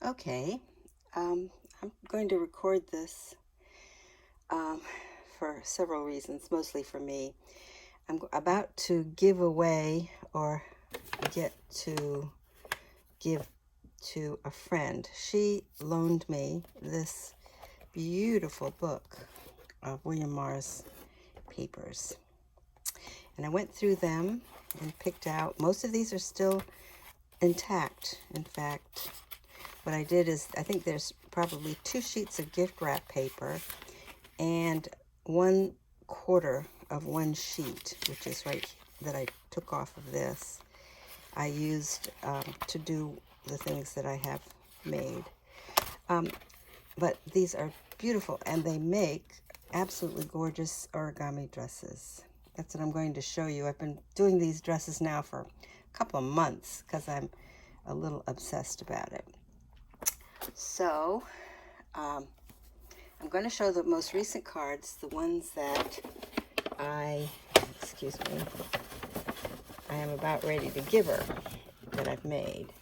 Okay, I'm going to record this um, for several reasons, mostly for me. I'm about to give away or get to give to a friend. She loaned me this beautiful book of William Morris papers. And I went through them and picked out, most of these are still intact. In fact, what I did is, I think there's probably 2 sheets of gift wrap paper and 1/4 of 1 sheet, which is right that I took off of this. I used to do the things that I have made. But these are beautiful, and they make absolutely gorgeous origami dresses. That's what I'm going to show you. I've been doing these dresses now for a couple of months because I'm a little obsessed about it. So I'm going to show the most recent cards, the ones that excuse me, I am about ready to give her, that I've made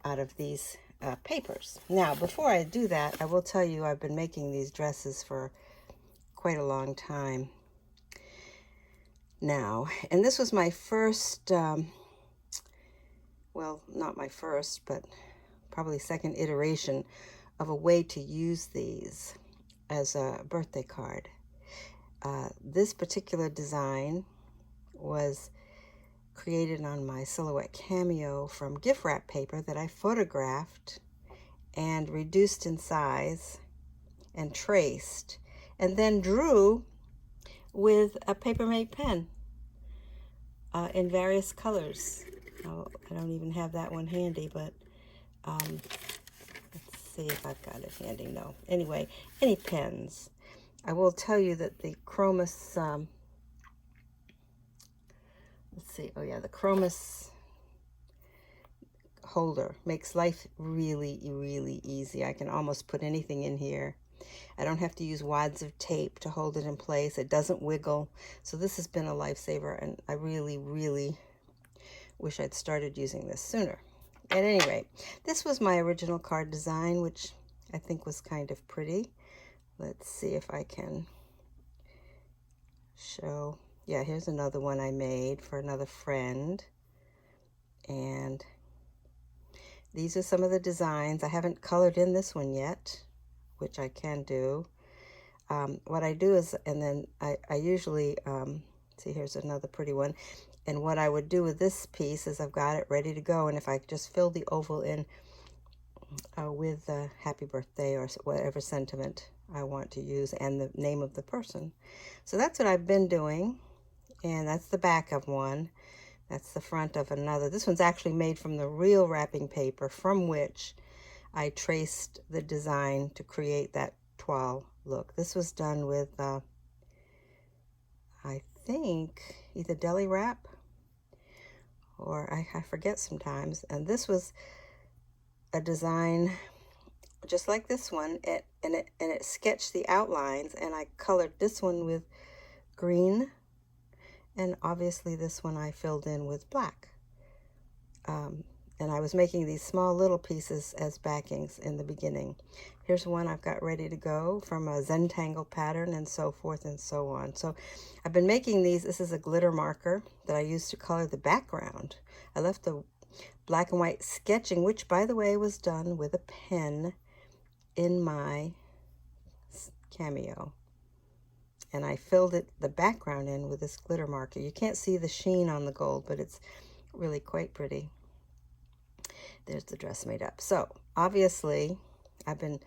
out of these papers. Now, before I do that, I will tell you I've been making these dresses for quite a long time now. And this was my first, well, not my first, but probably second iteration of a way to use these as a birthday card. This particular design was created on my Silhouette Cameo from gift wrap paper that I photographed and reduced in size and traced, and then drew with a Papermate pen in various colors. Oh, I don't even have that one handy, but let's see if I've got it handy. No. Anyway, any pens. I will tell you that the Chromis, let's see, oh yeah, the Chromis holder makes life really, really easy. I can almost put anything in here. I don't have to use wads of tape to hold it in place. It doesn't wiggle. So this has been a lifesaver, and I really, really wish I'd started using this sooner. At any rate, this was my original card design, which I think was kind of pretty. Let's see if I can show. Yeah, here's another one I made for another friend. And these are some of the designs. I haven't colored in this one yet, which I can do. What I do is, and then I usually, see, here's another pretty one. And what I would do with this piece is I've got it ready to go. And if I just fill the oval in with happy birthday or whatever sentiment I want to use and the name of the person. So that's what I've been doing. And that's the back of one. That's the front of another. This one's actually made from the real wrapping paper from which I traced the design to create that toile look. This was done with, I think, either deli wrap or I forget sometimes. And this was a design just like this one, and it sketched the outlines, and I colored this one with green, and obviously this one I filled in with black. And I was making these small little pieces as backings in the beginning. Here's one I've got ready to go from a Zentangle pattern, and so forth and so on. So I've been making these. This is a glitter marker that I used to color the background. I left the black and white sketching, which by the way was done with a pen in my Cameo. And I filled the background in with this glitter marker. You can't see the sheen on the gold, but it's really quite pretty. There's the dress made up. So obviously I've been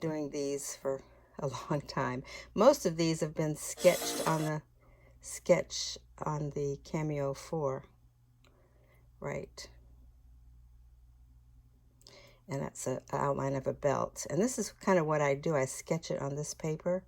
doing these for a long time. Most of these have been sketched on the Cameo 4. Right. And that's an outline of a belt. And this is kind of what I do. I sketch it on this paper.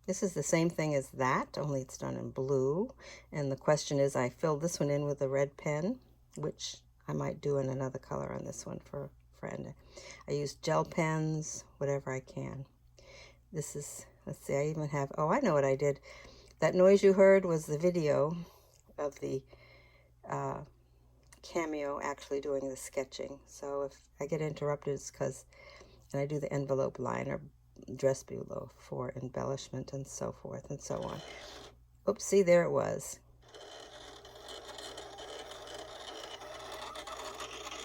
This is the same thing as that, only it's done in blue. And the question is, I filled this one in with a red pen, which I might do in another color on this one for a friend. I use gel pens, whatever I can. This is, let's see, I even have, oh, I know what I did. That noise you heard was the video of the Cameo actually doing the sketching. So if I get interrupted, it's because, and I do the envelope liner, dress below for embellishment and so forth and so on. Oops, see, there it was.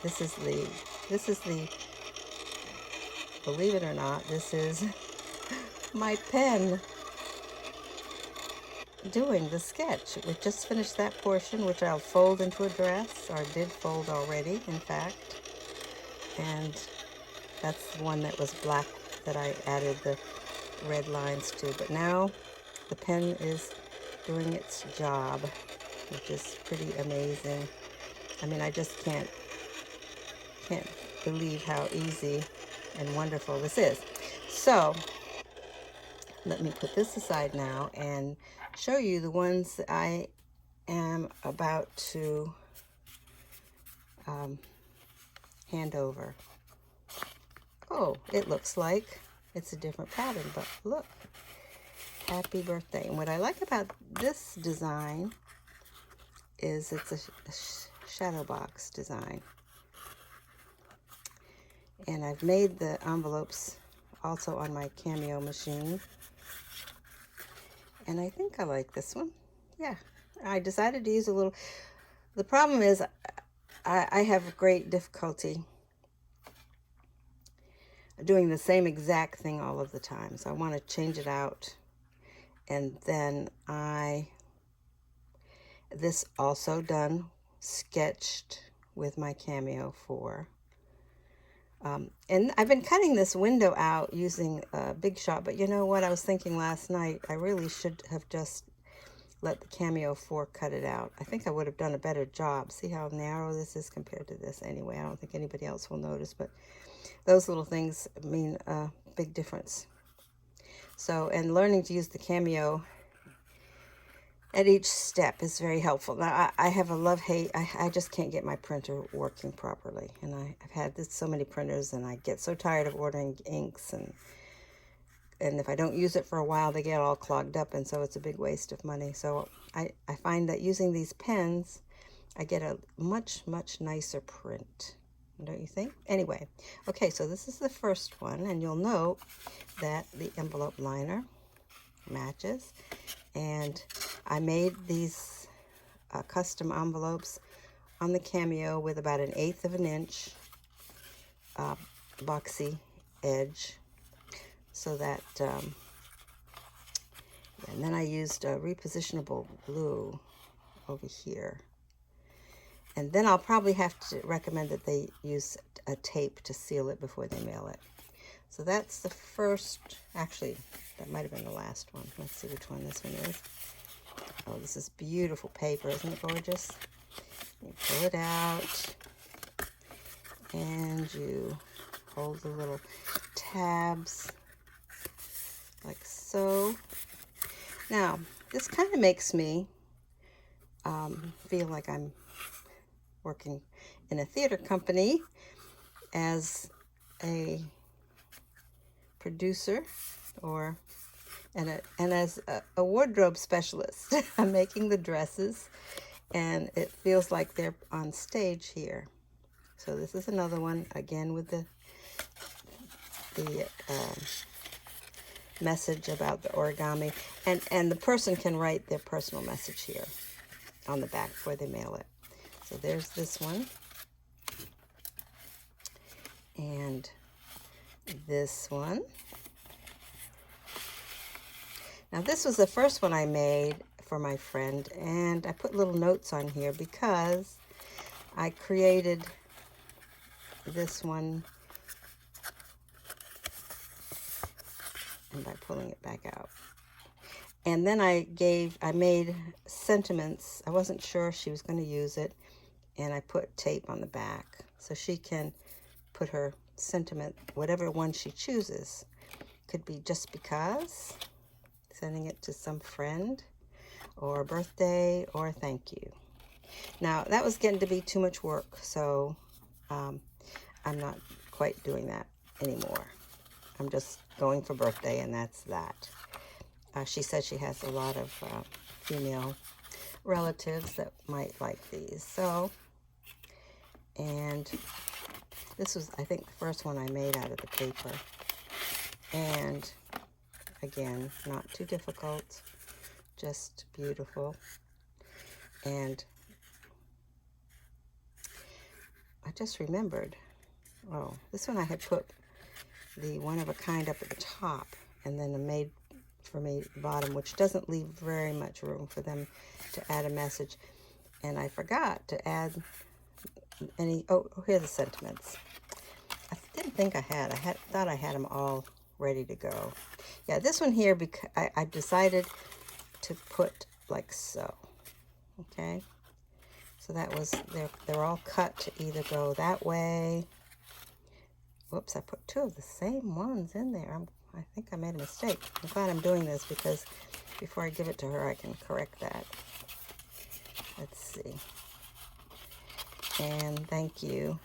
This is the, believe it or not, this is my pen doing the sketch. We just finished that portion, which I'll fold into a dress, or did fold already, in fact. And that's the one that was black that I added the red lines to. But now the pen is doing its job, which is pretty amazing. I mean, I just can't believe how easy and wonderful this is. So let me put this aside now and show you the ones that I am about to hand over. Oh, it looks like it's a different pattern, but look, happy birthday. And what I like about this design is it's a shadow box design. And I've made the envelopes also on my Cameo machine. And I think I like this one. Yeah, I decided to use a little. The problem is I have great difficulty doing the same exact thing all of the time. So I want to change it out. And then this also done, sketched with my Cameo 4. And I've been cutting this window out using Big Shot, but you know what? I was thinking last night, I really should have just let the Cameo 4 cut it out. I think I would have done a better job. See how narrow this is compared to this anyway. I don't think anybody else will notice, but those little things mean a big difference. So, and learning to use the Cameo at each step is very helpful. Now, I have a love-hate. I just can't get my printer working properly. And I've had so many printers, and I get so tired of ordering inks. And if I don't use it for a while, they get all clogged up, and so it's a big waste of money. So I find that using these pens, I get a much, much nicer print. Don't you think? Anyway, okay, so this is the first one, and you'll note that the envelope liner matches. And I made these custom envelopes on the Cameo with about 1/8 of an inch boxy edge, so that, and then I used a repositionable glue over here. And then I'll probably have to recommend that they use a tape to seal it before they mail it. So that's the first, actually, that might have been the last one. Let's see which one this one is. Oh, this is beautiful paper. Isn't it gorgeous? You pull it out, and you hold the little tabs like so. Now, this kind of makes me feel like I'm working in a theater company as a producer and as a wardrobe specialist. I'm making the dresses, and it feels like they're on stage here. So this is another one, again with the message about the origami, and the person can write their personal message here on the back before they mail it. So there's this one, and this one. Now this was the first one I made for my friend, and I put little notes on here because I created this one, and by pulling it back out. And then I made sentiments. I wasn't sure she was going to use it, and I put tape on the back so she can put her sentiment, whatever one she chooses. Could be just because, sending it to some friend, or a birthday, or a thank you. Now, that was getting to be too much work, so I'm not quite doing that anymore. I'm just going for birthday, and that's that. She said she has a lot of female relatives that might like these. So And this was, I think, the first one I made out of the paper. And again, not too difficult, just beautiful. And I just remembered, oh, this one I had put the one of a kind up at the top, and then a made for me at the bottom, which doesn't leave very much room for them to add a message. And I forgot to add any, oh, here are the sentiments. I didn't think I thought I had them all ready to go. Yeah, this one here, because I decided to put like so, okay? So that was, they're all cut to either go that way. Whoops, I put two of the same ones in there. I think I made a mistake. I'm glad I'm doing this because before I give it to her, I can correct that. Let's see. And thank you.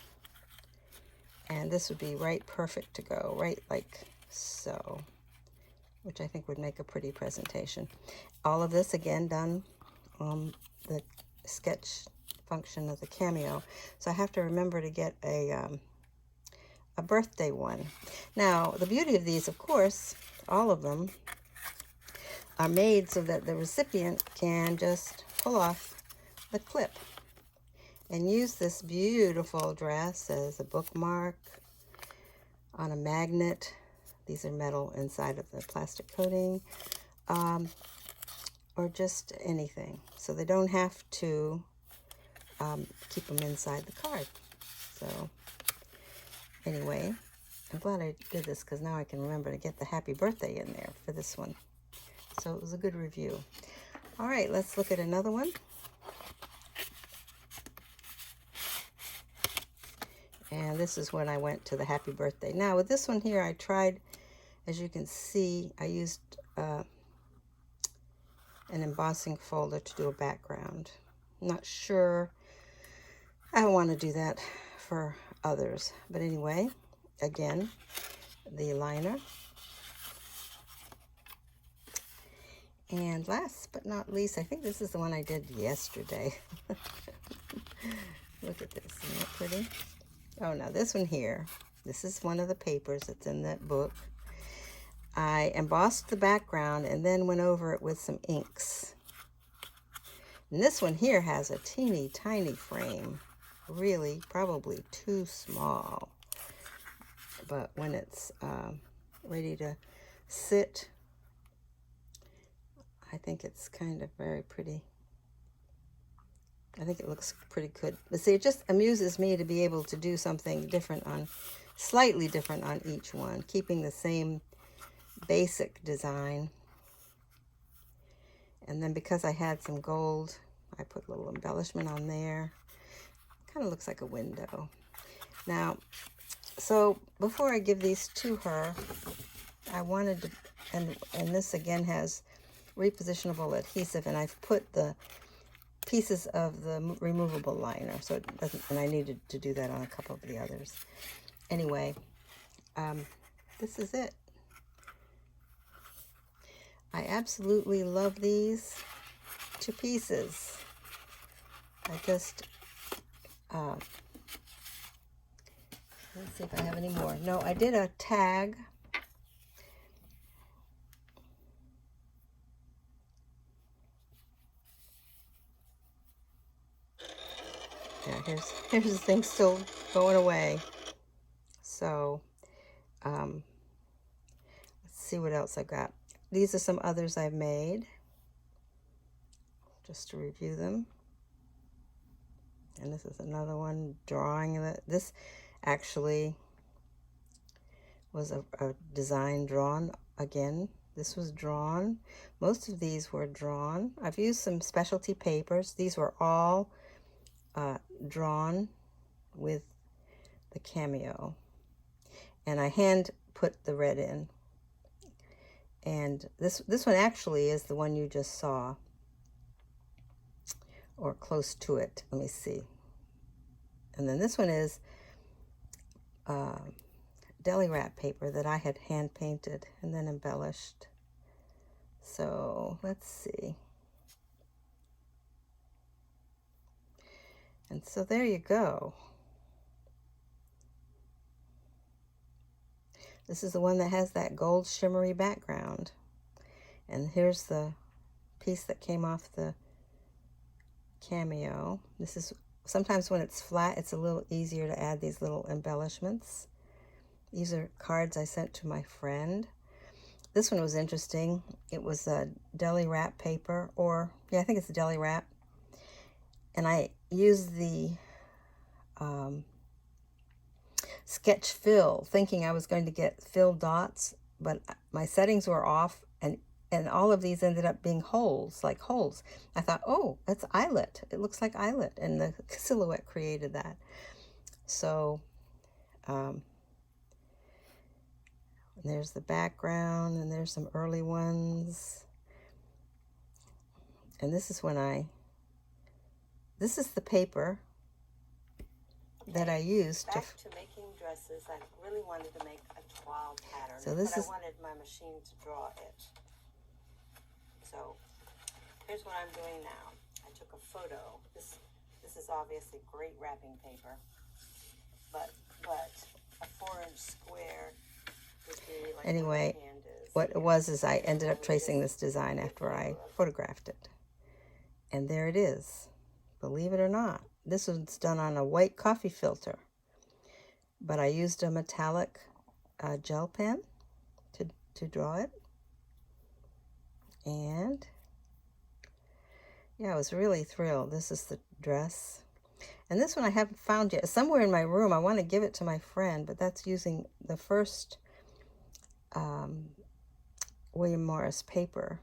And this would be right perfect to go, right like so, which I think would make a pretty presentation. All of this, again, done on the sketch function of the Cameo. So I have to remember to get a birthday one. Now, the beauty of these, of course, all of them are made so that the recipient can just pull off the clip and use this beautiful dress as a bookmark on a magnet. These are metal inside of the plastic coating, or just anything. So they don't have to keep them inside the card. So anyway, I'm glad I did this because now I can remember to get the happy birthday in there for this one. So it was a good review. All right, let's look at another one. And this is when I went to the happy birthday. Now with this one here, I tried, as you can see, I used an embossing folder to do a background. I'm not sure I want to do that for others. But anyway, again, the liner. And last but not least, I think this is the one I did yesterday. Look at this, isn't that pretty? Oh, now this one here, this is one of the papers that's in that book. I embossed the background and then went over it with some inks. And this one here has a teeny tiny frame, really probably too small. But when it's ready to sit, I think it's kind of very pretty. I think it looks pretty good. But see, it just amuses me to be able to do something different on, slightly different on each one, keeping the same basic design. And then because I had some gold, I put a little embellishment on there. Kind of looks like a window. Now, so before I give these to her, I wanted to, and this again has repositionable adhesive, and I've put the pieces of the removable liner, so it doesn't, and I needed to do that on a couple of the others. Anyway, this is it. I absolutely love these to pieces. I just, let's see if I have any more. No, I did a tag. Yeah, here's the thing still going away. So, let's see what else I got. These are some others I've made, just to review them. And this is another one, drawing that. This actually was a design drawn again. This was drawn. Most of these were drawn. I've used some specialty papers. These were all drawn with the Cameo. And I hand put the red in. And this one actually is the one you just saw, or close to it. Let me see. And then this one is deli wrap paper that I had hand painted and then embellished. So let's see. And so there you go. This is the one that has that gold shimmery background. And here's the piece that came off the Cameo. This is, sometimes when it's flat, it's a little easier to add these little embellishments. These are cards I sent to my friend. This one was interesting. It was a deli wrap paper, or, yeah, I think it's a deli wrap. And I used the sketch fill, thinking I was going to get fill dots, but my settings were off, and all of these ended up being holes, like holes. I thought, oh, that's eyelet. It looks like eyelet, and the Silhouette created that. So there's the background, and there's some early ones. And this is when this is the paper that I used to making dresses. I really wanted to make a toile pattern, so this but I wanted my machine to draw it. So here's what I'm doing now. I took a photo. This is obviously great wrapping paper, but a 4-inch square would be like anyway. What it was is I ended up tracing this design after I photographed it, and there it is. Believe it or not, this was done on a white coffee filter, but I used a metallic gel pen to draw it. And yeah, I was really thrilled. This is the dress. And this one I haven't found yet. Somewhere in my room. I want to give it to my friend, but that's using the first William Morris paper.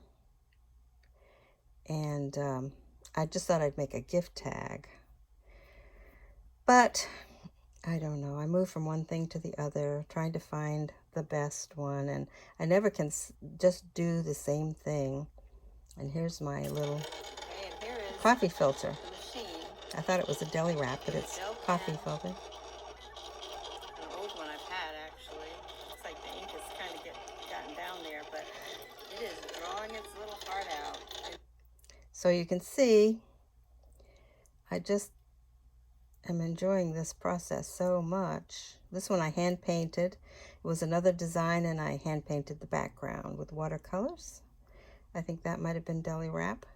And I just thought I'd make a gift tag. But I don't know. I move from one thing to the other, trying to find the best one, and I never can just do the same thing. And here's my little coffee filter. I thought it was a deli wrap, but it's coffee filter. An old one I've had, actually. Looks like the ink has kind of gotten down there, but it is drawing its little heart out. So you can see, I just am enjoying this process so much. This one I hand painted. It was another design, and I hand painted the background with watercolors. I think that might have been deli wrap,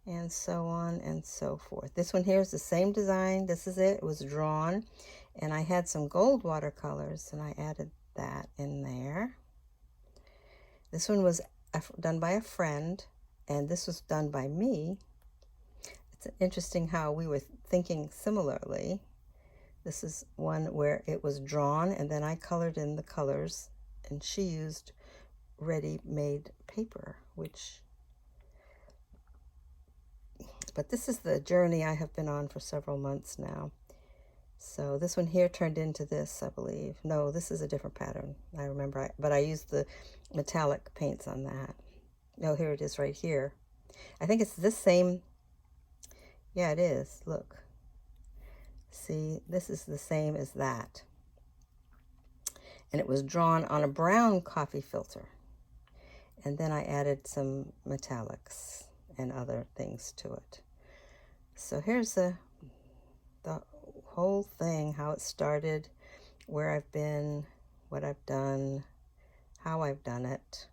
and so on and so forth. This one here is the same design. This is it. It was drawn, and I had some gold watercolors, and I added that in there. This one was done by a friend, and this was done by me. It's interesting how we were thinking similarly. This is one where it was drawn, and then I colored in the colors, and she used ready-made paper, but this is the journey I have been on for several months now. So this one here turned into this, I believe. No, this is a different pattern. I remember, but I used the metallic paints on that. No, here it is right here. I think it's this same. Yeah, it is. Look. See, this is the same as that. And it was drawn on a brown coffee filter. And then I added some metallics and other things to it. So here's the whole thing, how it started, where I've been, what I've done, how I've done it,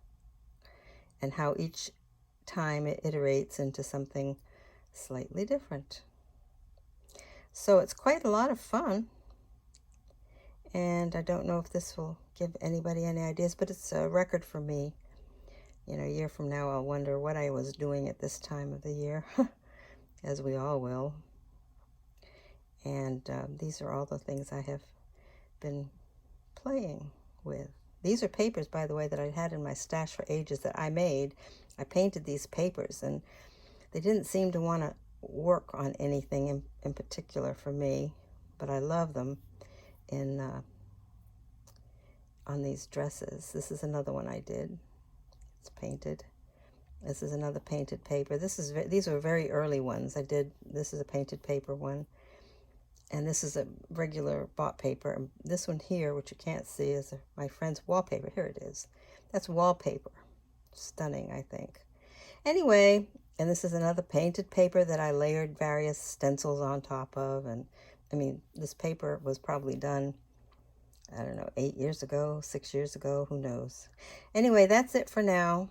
and how each time it iterates into something slightly different. So it's quite a lot of fun, and I don't know if this will give anybody any ideas, but it's a record for me. You know, a year from now, I'll wonder what I was doing at this time of the year, as we all will. And these are all the things I have been playing with. These are papers, by the way, that I had in my stash for ages that I made. I painted these papers, and they didn't seem to want to work on anything in particular for me, but I love them on these dresses. This is another one I did. It's painted. This is another painted paper. These are very early ones. This is a painted paper one, and this is a regular bought paper. And this one here, which you can't see, is my friend's wallpaper. Here it is. That's wallpaper. Stunning, I think. Anyway, and this is another painted paper that I layered various stencils on top of. And I mean, this paper was probably done I don't know, 8 years ago, 6 years ago, who knows. Anyway, that's it for now.